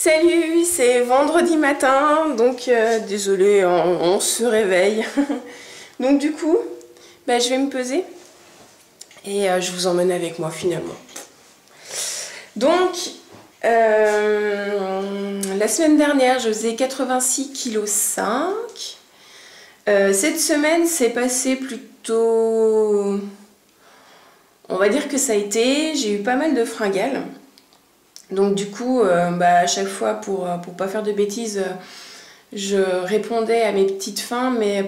Salut, c'est vendredi matin, donc désolé, on se réveille. Donc du coup, je vais me peser et je vous emmène avec moi finalement. Donc, la semaine dernière, je faisais 86,5 kg. Cette semaine, c'est passé plutôt... On va dire que ça a été, j'ai eu pas mal de fringales. Donc du coup, à chaque fois, pour pas faire de bêtises, je répondais à mes petites faims, mais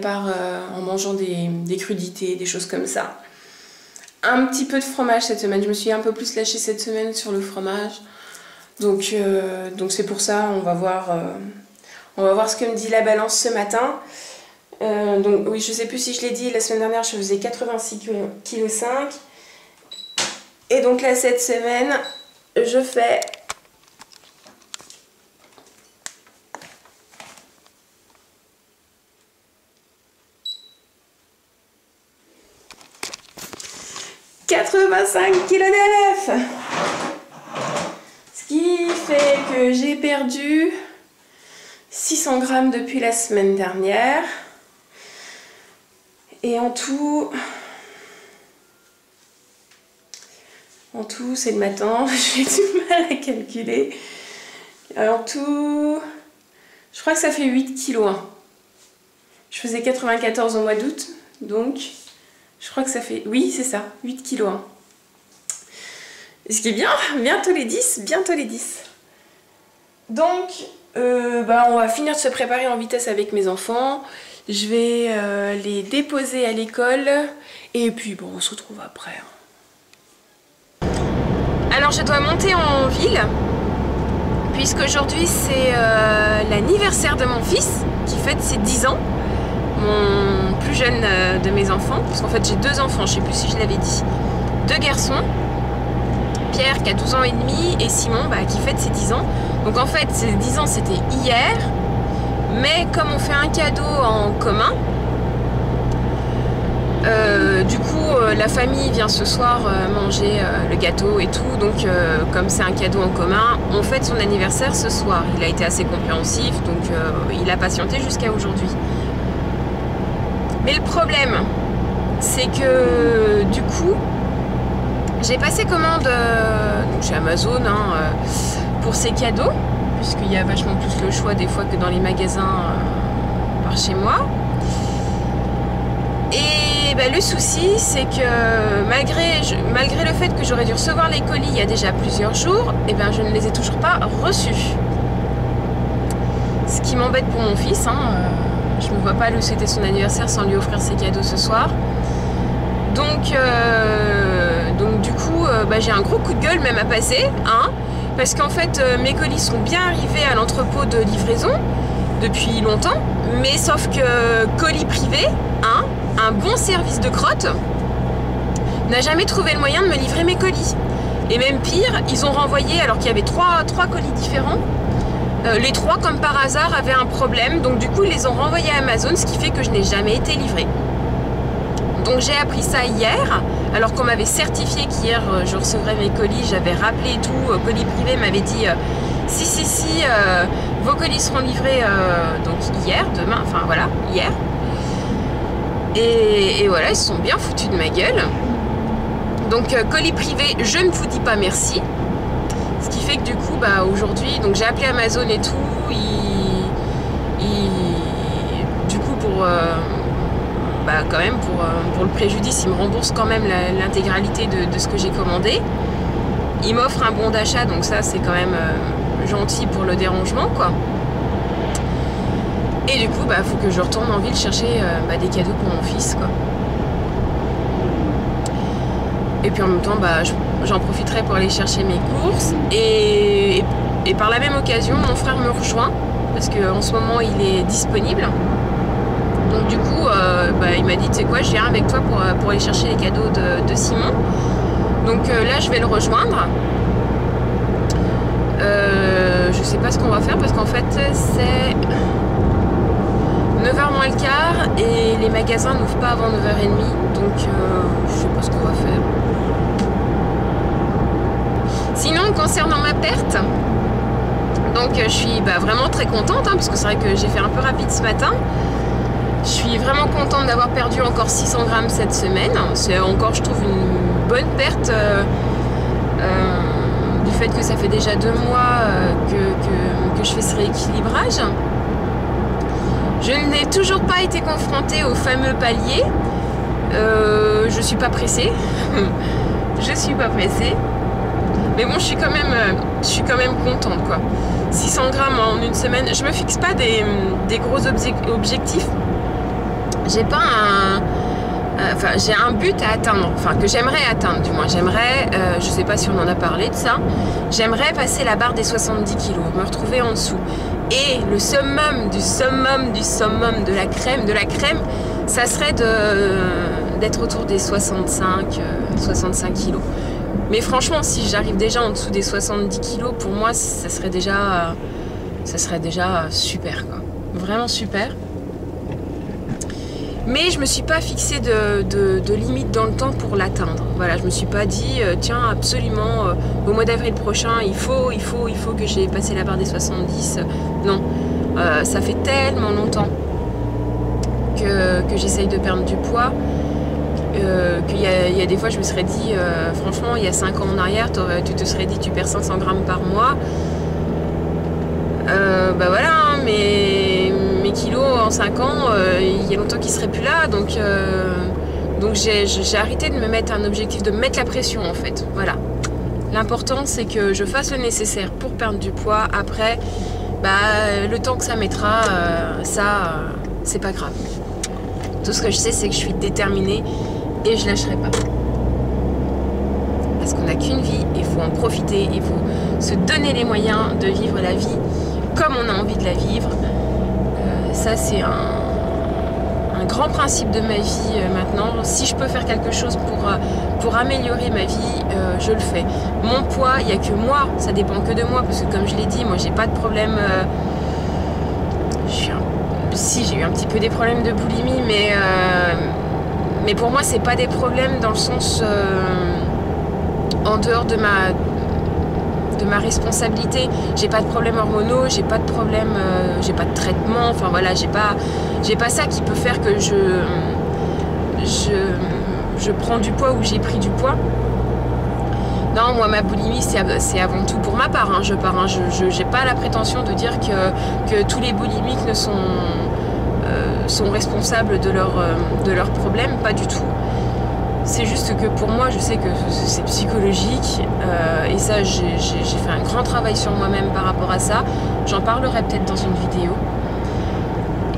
en mangeant des crudités, des choses comme ça. Un petit peu de fromage cette semaine, je me suis un peu plus lâchée cette semaine sur le fromage. Donc c'est pour ça, on va voir ce que me dit la balance ce matin. Donc oui, je sais plus si je l'ai dit, la semaine dernière je faisais 86,5 kg. Et donc là, cette semaine, je fais 85,9 kg. Ce qui fait que j'ai perdu 600 grammes depuis la semaine dernière. Et en tout, c'est le matin, j'ai du mal à calculer. En tout, je crois que ça fait 8 kg. Je faisais 94 au mois d'août, donc je crois que ça fait... Oui, c'est ça, 8 kg. Ce qui est bien, bientôt les 10, bientôt les 10. Donc, on va finir de se préparer en vitesse avec mes enfants. Je vais les déposer à l'école et puis on se retrouve après. Alors je dois monter en ville puisqu'aujourd'hui c'est l'anniversaire de mon fils qui fête ses 10 ans, mon plus jeune de mes enfants, parce qu'en fait j'ai 2 enfants, je sais plus si je l'avais dit, 2 garçons, Pierre qui a 12 ans et demi et Simon qui fête ses 10 ans. Donc en fait ses 10 ans c'était hier, mais comme on fait un cadeau en commun, du coup la famille vient ce soir manger le gâteau et tout, donc comme c'est un cadeau en commun, on fête son anniversaire ce soir. Il a été assez compréhensif, donc il a patienté jusqu'à aujourd'hui. Mais le problème, c'est que du coup j'ai passé commande donc chez Amazon pour ces cadeaux, puisqu'il y a vachement plus le choix des fois que dans les magasins par chez moi. Et le souci, c'est que malgré le fait que j'aurais dû recevoir les colis il y a déjà plusieurs jours, je ne les ai toujours pas reçus. Ce qui m'embête pour mon fils, je ne me vois pas lui souhaiter son anniversaire sans lui offrir ses cadeaux ce soir. Donc du coup, j'ai un gros coup de gueule même à passer, parce qu'en fait mes colis sont bien arrivés à l'entrepôt de livraison depuis longtemps, mais sauf que colis privé, un bon service de crotte n'a jamais trouvé le moyen de me livrer mes colis. Et même pire, ils ont renvoyé, alors qu'il y avait trois colis différents, les 3 comme par hasard avaient un problème, donc du coup ils les ont renvoyés à Amazon, ce qui fait que je n'ai jamais été livrée. Donc j'ai appris ça hier, alors qu'on m'avait certifié qu'hier je recevrais mes colis, j'avais rappelé et tout, colis privé m'avait dit si, vos colis seront livrés donc hier, demain, enfin voilà, hier. Et voilà, ils se sont bien foutus de ma gueule. Donc colis privé, je ne vous dis pas merci. Ce qui fait que du coup, aujourd'hui, donc j'ai appelé Amazon et tout, du coup quand même pour le préjudice, ils me remboursent quand même l'intégralité de ce que j'ai commandé. Ils m'offrent un bon d'achat, donc ça c'est quand même gentil pour le dérangement, quoi. Et du coup, faut que je retourne en ville chercher des cadeaux pour mon fils, quoi. Et puis en même temps, j'en profiterai pour aller chercher mes courses. Et par la même occasion, mon frère me rejoint, parce qu'en ce moment, il est disponible. Donc du coup, il m'a dit, tu sais quoi, je viens avec toi pour aller chercher les cadeaux de Simon. Donc là, je vais le rejoindre. Je sais pas ce qu'on va faire, parce qu'en fait, c'est 9h moins le quart et les magasins n'ouvrent pas avant 9h30, donc je sais pas ce qu'on va faire. Sinon, concernant ma perte, Donc je suis vraiment très contente, hein, parce que c'est vrai que j'ai fait un peu rapide ce matin. Je suis vraiment contente d'avoir perdu encore 600 grammes cette semaine. C'est encore, je trouve, une bonne perte du fait que ça fait déjà 2 mois que je fais ce rééquilibrage. Je n'ai toujours pas été confrontée au fameux palier. Je suis pas pressée. Je suis pas pressée. Mais bon, je suis quand même contente, quoi. 600 grammes en une semaine. Je me fixe pas des gros objectifs. J'ai pas j'ai un but à atteindre, enfin que j'aimerais atteindre du moins. J'aimerais, je sais pas si on en a parlé de ça, j'aimerais passer la barre des 70 kilos, me retrouver en dessous. Et le summum du summum du summum de la crème, ça serait d'être autour des 65 kilos. Mais franchement, si j'arrive déjà en dessous des 70 kilos, pour moi, ça serait déjà super, quoi. Vraiment super. Mais je me suis pas fixé de limite dans le temps pour l'atteindre. Voilà, je me suis pas dit, tiens, absolument, au mois d'avril prochain, il faut que j'ai passé la barre des 70. Non, ça fait tellement longtemps que j'essaye de perdre du poids. Qu'il y a des fois je me serais dit franchement il y a 5 ans en arrière tu te serais dit tu perds 500 grammes par mois, voilà, hein, mais mes kilos en 5 ans il y a longtemps qu'ils seraient plus là, donc j'ai arrêté de me mettre un objectif, de me mettre la pression en fait. Voilà, l'important c'est que je fasse le nécessaire pour perdre du poids. Après le temps que ça mettra, c'est pas grave. Tout ce que je sais c'est que je suis déterminée et je lâcherai pas. Parce qu'on n'a qu'une vie, il faut en profiter, il faut se donner les moyens de vivre la vie comme on a envie de la vivre. Ça c'est un grand principe de ma vie maintenant. Si je peux faire quelque chose pour améliorer ma vie, je le fais. Mon poids, il n'y a que moi, ça dépend que de moi, parce que comme je l'ai dit, moi j'ai pas de problème. Si, j'ai eu un petit peu des problèmes de boulimie, mais pour moi c'est pas des problèmes dans le sens en dehors de ma responsabilité. J'ai pas de problèmes hormonaux, j'ai pas de problème, j'ai pas de traitement, enfin voilà, j'ai pas ça qui peut faire que je prends du poids ou j'ai pris du poids. Non, moi ma boulimie c'est avant tout pour ma part, hein, je j'ai pas la prétention de dire que tous les boulimiques ne sont responsables de leurs problèmes, pas du tout. C'est juste que pour moi je sais que c'est psychologique et ça j'ai fait un grand travail sur moi-même par rapport à ça. J'en parlerai peut-être dans une vidéo.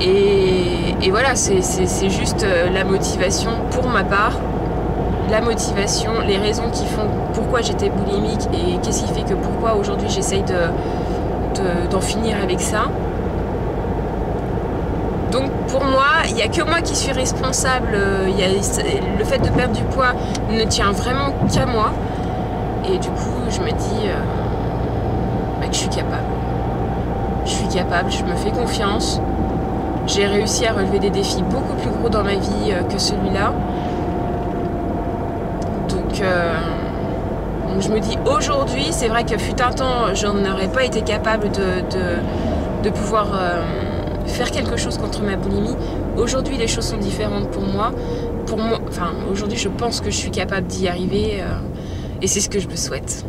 Et voilà, c'est juste la motivation pour ma part. La motivation, les raisons qui font pourquoi j'étais boulimique et qu'est-ce qui fait que pourquoi aujourd'hui j'essaye d'en finir avec ça. Donc pour moi, il n'y a que moi qui suis responsable. Le fait de perdre du poids ne tient vraiment qu'à moi. Et du coup, je me dis que je suis capable. Je suis capable, je me fais confiance. J'ai réussi à relever des défis beaucoup plus gros dans ma vie que celui-là. Donc je me dis aujourd'hui, c'est vrai que fut un temps, je n'aurais pas été capable de pouvoir faire quelque chose contre ma boulimie. Aujourd'hui, les choses sont différentes pour moi. Enfin, aujourd'hui, je pense que je suis capable d'y arriver et c'est ce que je me souhaite.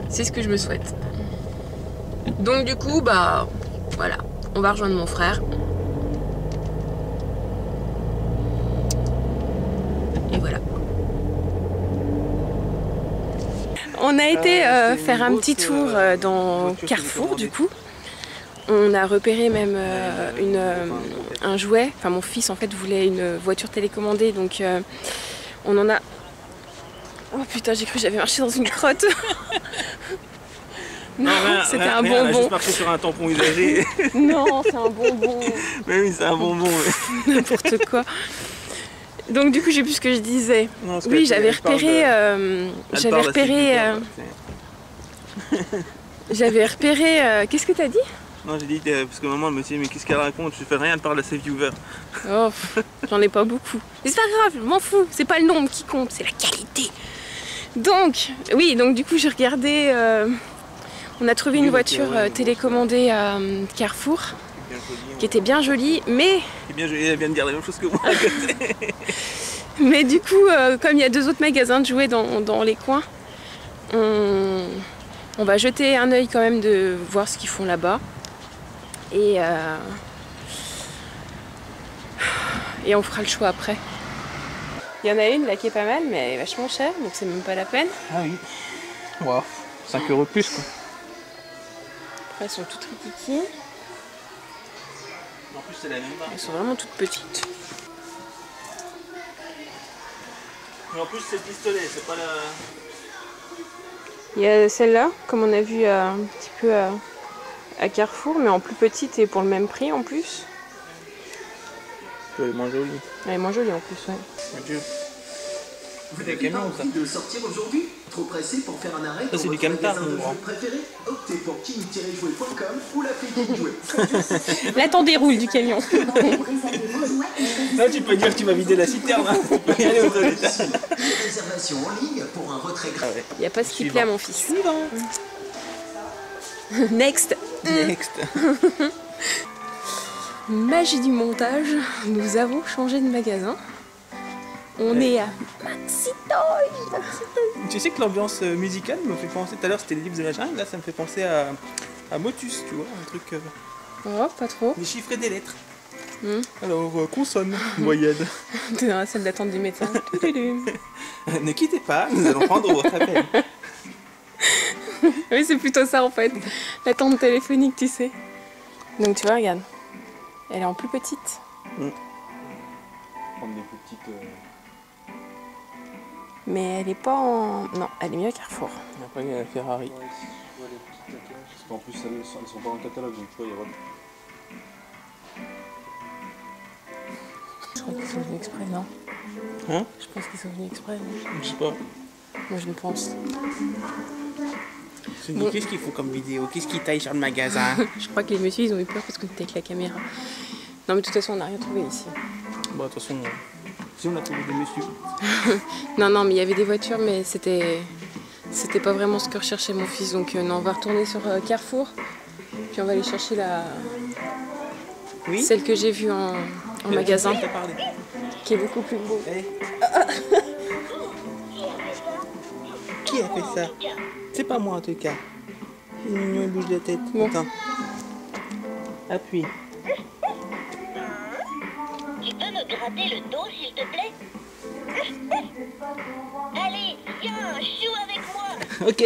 C'est ce que je me souhaite. Donc du coup, voilà, on va rejoindre mon frère. Et voilà. On a été faire un petit tour dans Carrefour du coup. On a repéré même un jouet. Enfin mon fils en fait voulait une voiture télécommandée, donc on en a... Oh putain, j'ai cru que j'avais marché dans une crotte. Non, c'était un bonbon. On a juste marché sur un tampon usagé. Non, c'est un bonbon. Mais oui, c'est un bonbon. N'importe quoi. Donc du coup, j'ai plus ce que je disais. Non, oui, j'avais repéré... J'avais repéré... Qu'est-ce que t'as dit? Non, j'ai dit, parce que maman elle me dit, mais qu'est-ce qu'elle raconte? Je fais rien, elle parle à ses viewers. Oh, j'en ai pas beaucoup. Mais c'est pas grave, je m'en fous. C'est pas le nombre qui compte, c'est la qualité. Donc, oui, donc du coup, j'ai regardé... On a trouvé une voiture télécommandée à Carrefour qui était bien jolie, mais... bien jolie, elle vient de dire la même chose que moi à côté. Mais du coup, comme il y a 2 autres magasins de jouets dans les coins, on va jeter un œil quand même de voir ce qu'ils font là-bas. Et on fera le choix après. Il y en a une là qui est pas mal, mais elle est vachement chère, donc c'est même pas la peine. Ah oui. Wow. 5 € plus quoi. Après elles sont toutes rikiki. En plus c'est la même marque. Elles sont vraiment toutes petites. Mais en plus c'est le pistolet, c'est pas la... Il y a celle-là, comme on a vu un petit peu à Carrefour, mais en plus petite et pour le même prix en plus. Elle est moins jolie. Elle est moins jolie en plus, ouais. Mon Dieu. Vous n'avez pas envie de sortir aujourd'hui? Trop pressé pour faire un arrêt? Ça c'est du camtar mon grand. Préféré? Optez pour king-jouet.com ou l'appli King Jouet. Là t'en déroules du camion. Là tu peux dire que tu vas vider la citerne. Hein. Tu peux y aller aux toilettes. Réservation en ligne pour un retrait gratuit. Il n'y a pas ce qui plaît à mon fils. Next. Next. Magie du montage, nous avons changé de magasin. On est à Maxi Toy. Tu sais que l'ambiance musicale me fait penser, tout à l'heure c'était le livre de la jungle, là ça me fait penser à Motus, tu vois, un truc... Oh, pas trop. des chiffres et des lettres. Alors, consonne, moyenne. T'es dans la salle d'attente du médecin. Ne quittez pas, nous allons prendre votre appel. Oui, c'est plutôt ça en fait. L'attente téléphonique, tu sais. Donc tu vois, regarde. Elle est en plus petite. Prendre des plus petites. Mais elle est pas en... Non, elle est mieux à Carrefour. Après il y a la Ferrari. Ouais, les petites catalogues. Parce qu'en plus, elles sont pas en catalogue, donc tu vois, il y a Je crois qu'ils sont venus exprès, non? Hein? Je pense qu'ils sont venus exprès, non? Je sais pas. Moi je le pense. Je me dis, qu'est-ce qu'ils font comme vidéo? Qu'est-ce qu'ils taillent sur le magasin? Je crois que les messieurs ils ont eu peur parce qu'on était avec la caméra. Non mais de toute façon on n'a rien trouvé ici. Bon, de toute façon, si on a trouvé des messieurs. Non, mais il y avait des voitures, mais c'était pas vraiment ce que recherchait mon fils. Donc non, on va retourner sur Carrefour. Puis on va aller chercher celle que j'ai vue en magasin, qui est beaucoup plus beau. Hey. Qui a fait ça? C'est pas moi en tout cas. C'est mignon, il bouge la tête. Bon. Attends. Appuie. Tu peux me gratter le dos, s'il te plaît? Allez, viens, joue avec moi. Ok.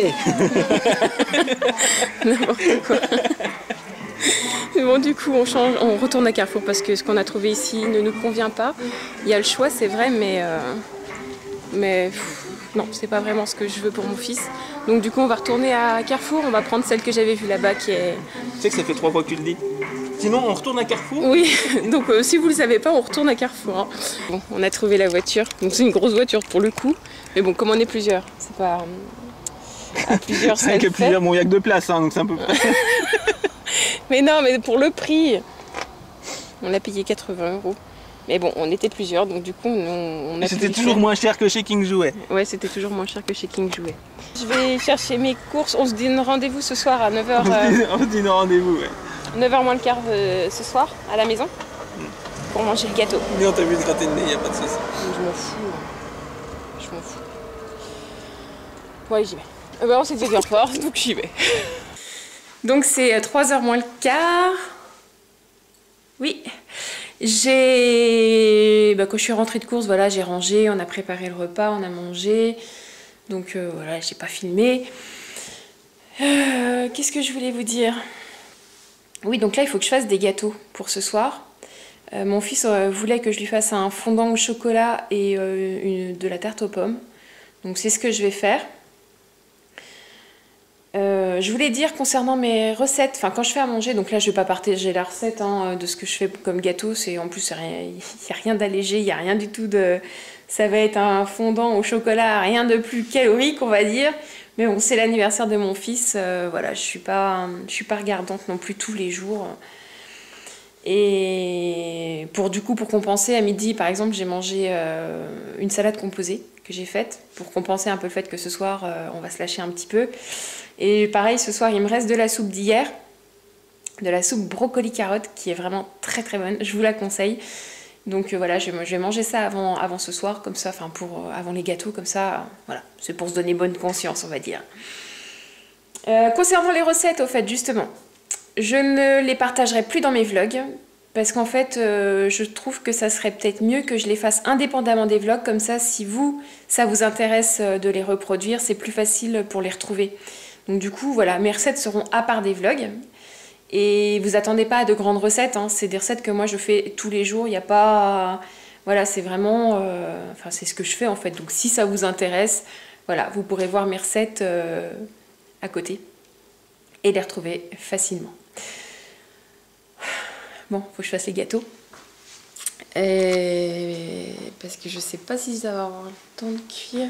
N'importe quoi. Mais bon, du coup, on retourne à Carrefour parce que ce qu'on a trouvé ici ne nous convient pas. Il y a le choix, c'est vrai, mais non, c'est pas vraiment ce que je veux pour mon fils. Donc du coup, on va retourner à Carrefour. On va prendre celle que j'avais vue là-bas, qui est... Tu sais que ça fait 3 fois que tu le dis. Sinon, on retourne à Carrefour. Oui, donc si vous le savez pas, on retourne à Carrefour. Hein. Bon, on a trouvé la voiture. Donc c'est une grosse voiture pour le coup. Mais bon, comme on est plusieurs, c'est pas... À plusieurs, ça Avec le plusieurs, fait. bon, il n'y a que 2 places, hein, donc c'est un peu près. Mais non, mais pour le prix, on a payé 80 €. Mais bon, on était plusieurs, donc du coup, on a pu C'était le toujours faire. moins cher que chez King Jouet. Ouais, c'était toujours moins cher que chez King Jouet. Je vais chercher mes courses. On se donne rendez-vous ce soir à 9h. On se dit un rendez-vous, ouais. 9h moins le quart ce soir, à la maison, pour manger le gâteau. Mais on t'a vu se gratter le nez, il n'y a pas de souci. Je m'en fous. Je m'en fous. Ouais, j'y vais. On s'était bien fort, donc j'y vais. Donc c'est 3h moins le quart. Oui. Quand je suis rentrée de course, voilà, j'ai rangé, on a préparé le repas, on a mangé. Donc voilà, j'ai pas filmé. Qu'est-ce que je voulais vous dire? Oui, donc là, il faut que je fasse des gâteaux pour ce soir. Mon fils voulait que je lui fasse un fondant au chocolat et de la tarte aux pommes. Donc c'est ce que je vais faire. Je voulais dire concernant mes recettes, enfin quand je fais à manger, donc là je vais pas partager la recette de ce que je fais comme gâteau, en plus il n'y a rien d'allégé, il n'y a rien du tout de... Ça va être un fondant au chocolat, rien de plus calorique on va dire, mais bon c'est l'anniversaire de mon fils, voilà je suis pas regardante non plus tous les jours. Et pour compenser, à midi par exemple, j'ai mangé une salade composée que j'ai faite pour compenser un peu le fait que ce soir on va se lâcher un petit peu. Et pareil, ce soir il me reste de la soupe d'hier, de la soupe brocoli carotte qui est vraiment très très bonne, je vous la conseille. Donc voilà, je vais manger ça avant ce soir, comme ça, enfin avant les gâteaux, comme ça, voilà, c'est pour se donner bonne conscience, on va dire. Concernant les recettes, au fait, justement, je ne les partagerai plus dans mes vlogs, parce qu'en fait, je trouve que ça serait peut-être mieux que je les fasse indépendamment des vlogs, comme ça, si ça vous intéresse de les reproduire, c'est plus facile pour les retrouver. Donc du coup, voilà, mes recettes seront à part des vlogs. Et vous attendez pas à de grandes recettes, hein. C'est des recettes que moi je fais tous les jours, il n'y a pas... Voilà, c'est vraiment... Enfin, c'est ce que je fais en fait, donc si ça vous intéresse, voilà, vous pourrez voir mes recettes à côté et les retrouver facilement. Bon, faut que je fasse les gâteaux. Parce que je sais pas si ça va avoir le temps de cuire.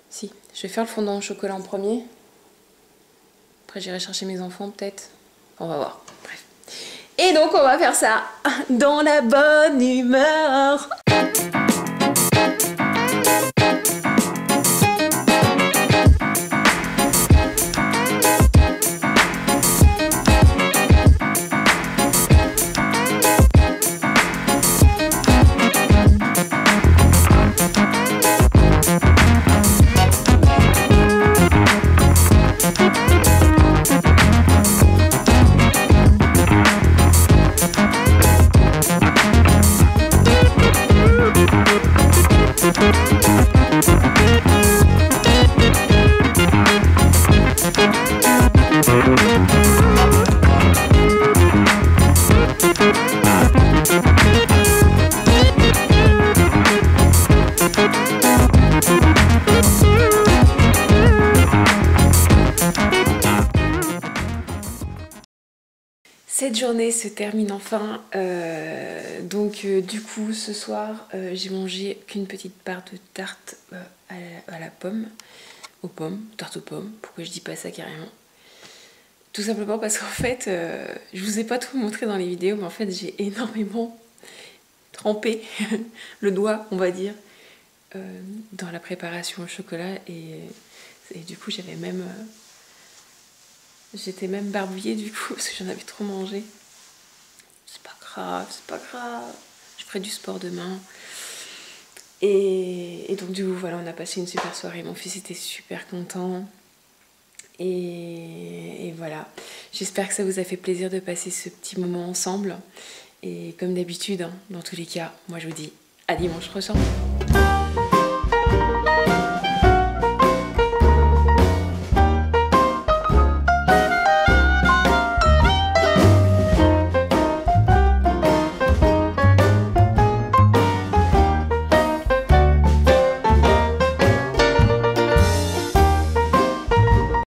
Si, je vais faire le fondant au chocolat en premier. Après j'irai chercher mes enfants peut-être. On va voir. Bref. Et donc on va faire ça dans la bonne humeur. Cette journée se termine enfin, du coup ce soir j'ai mangé qu'une petite part de tarte à la pomme, tarte aux pommes, pourquoi je dis pas ça carrément? Tout simplement parce qu'en fait, je vous ai pas tout montré dans les vidéos, mais en fait j'ai énormément trempé le doigt, on va dire, dans la préparation au chocolat et du coup j'avais même... J'étais même barbouillée du coup parce que j'en avais trop mangé. C'est pas grave, c'est pas grave. Je ferai du sport demain. Et donc du coup voilà, on a passé une super soirée. Mon fils était super content. Et voilà. J'espère que ça vous a fait plaisir de passer ce petit moment ensemble. Et comme d'habitude, hein, dans tous les cas, moi je vous dis à dimanche prochain.